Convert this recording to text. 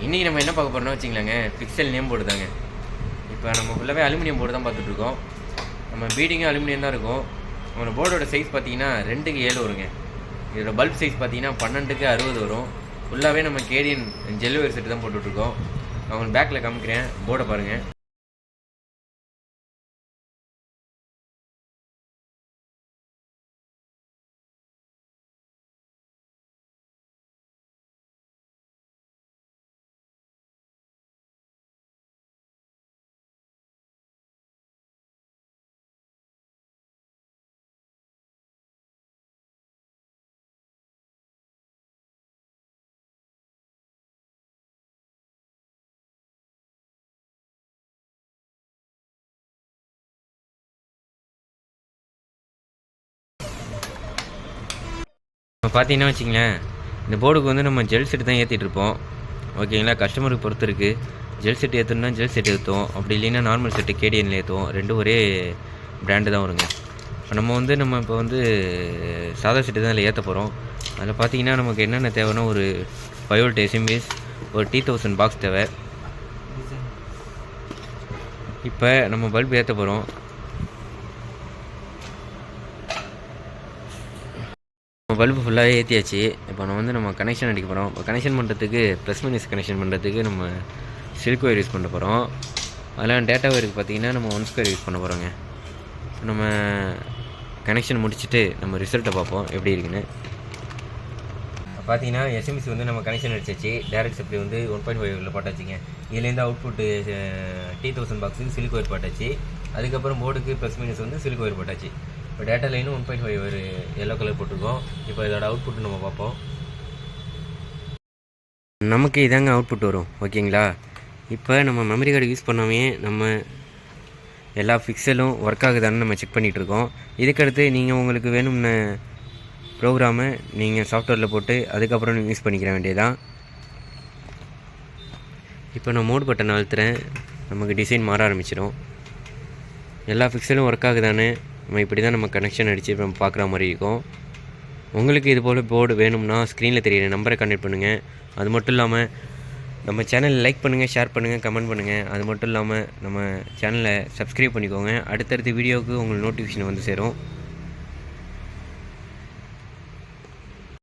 இன்றைக்கி நம்ம என்ன பார்க்க போகிறோம்னா வச்சுக்கலாங்க, பிக்சல் நேம் போர்டு தாங்க. இப்போ நம்ம ஃபுல்லாகவே அலுமினியம் போர்டு தான் பார்த்துட்ருக்கோம். நம்ம பீடிங்கும் அலுமினியம் தான் இருக்கும். நம்மளோட போர்டோட சைஸ் பார்த்தீங்கன்னா 2க்கு 7 வருங்க. இதோட பல்ப் சைஸ் பார்த்தீங்கன்னா 12க்கு 60 வரும். ஃபுல்லாகவே நம்ம கேடியன் ஜெல் ஒயர் செட்டு தான் போட்டுட்ருக்கோம். நான் உங்களுக்கு பேக்கில் காமிக்கிறேன், போர்டை பாருங்கள். இப்போ பார்த்தீங்கன்னா வச்சிங்களேன், இந்த போர்டுக்கு வந்து நம்ம ஜெல் செட்டு தான் ஏற்றிட்டுருப்போம். ஓகேங்களா, கஸ்டமருக்கு பொறுத்து இருக்குது. ஜெல் செட் ஏற்றணும்னா ஜெல் செட் ஏற்றுவோம், அப்படி இல்லைன்னா நார்மல் செட்டு கேடிஎன்ல ஏற்றுவோம். ரெண்டும் ஒரே பிராண்டு தான் வருங்க. இப்போ நம்ம இப்போ வந்து சாதா செட்டு தான் இதில் ஏற்ற போகிறோம். அதில் பார்த்தீங்கன்னா நமக்கு என்னென்ன தேவைன்னா, ஒரு 5 வோல்ட் எஸ்எம்பிஎஸ், ஒரு T1000 பாக்ஸ் தேவை. இப்போ நம்ம பல்ப் ஏற்ற போகிறோம். பல்பு ஃபுல்லாகவே ஏற்றியாச்சு. இப்போ நம்ம கனெக்ஷன் அடிக்க போகிறோம். இப்போ கனெக்ஷன் பண்ணுறதுக்கு ப்ளஸ் மைனஸ் கனெக்ஷன் பண்ணுறதுக்கு நம்ம சில்க் ஒயர் யூஸ் பண்ண போகிறோம். அதெல்லாம் டேட்டா ஒயருக்கு பார்த்திங்கன்னா நம்ம 1 ஸ்கொயர் யூஸ் பண்ண போகிறோங்க. நம்ம கனெக்ஷன் முடிச்சுட்டு நம்ம ரிசல்ட்டை பார்ப்போம் எப்படி இருக்குன்னு. பார்த்தீங்கன்னா எஸ்எம்எஸ் வந்து நம்ம கனெக்ஷன் அடிச்சாச்சு. டேரக்ட் சப்ளை வந்து 1.5 போட்டாச்சுங்க. இதுலேருந்து அவுட்புட்டு T1000 பாக்ஸுக்கு சில்க் ஒயர் போட்டாச்சு. அதுக்கப்புறம் போர்டுக்கு ப்ளஸ் மைனஸ் வந்து சில்க் ஒயர் போட்டாச்சு. இப்போ டேட்டா லைனும் 1.5 ஒரு எல்லோ கலர் போட்டிருக்கோம். இப்போ இதோட அவுட்புட் நம்ம பார்ப்போம். நமக்கு இதாங்க அவுட்புட் வரும். ஓகேங்களா, இப்போ நம்ம மெமரி கார்டு யூஸ் பண்ணாமே நம்ம எல்லா பிக்சலும் ஒர்க் ஆகுதான்னு நம்ம செக் பண்ணிகிட்ருக்கோம். இதுக்கடுத்து நீங்கள் உங்களுக்கு வேணும்னு ப்ரோக்ராமை நீங்கள் சாஃப்ட்வேரில் போட்டு அதுக்கப்புறம் நீங்கள் யூஸ் பண்ணிக்கிற வேண்டியதான். இப்போ நான் மோட் பட்டன் அழுத்துறேன், நமக்கு டிசைன் மாற ஆரம்பிச்சிடும். எல்லா பிக்சலும் ஒர்க் ஆகுதானே நம்ம இப்படி தான் நம்ம கனெக்ஷன் அடித்து நம்ம பார்க்குற மாதிரி இருக்கும். உங்களுக்கு இது போல் போர்டு வேணும்னா ஸ்க்ரீனில் தெரியிற நம்பரை கான்டெக்ட் பண்ணுங்கள். அது மட்டும் இல்லாமல் நம்ம சேனலை லைக் பண்ணுங்கள், ஷேர் பண்ணுங்கள், கமெண்ட் பண்ணுங்கள். அது மட்டும் இல்லாமல் நம்ம சேனலை சப்ஸ்கிரைப் பண்ணிக்கோங்க. அடுத்தடுத்த வீடியோவுக்கு உங்களுக்கு நோட்டிஃபிகேஷன் வந்து சேரும்.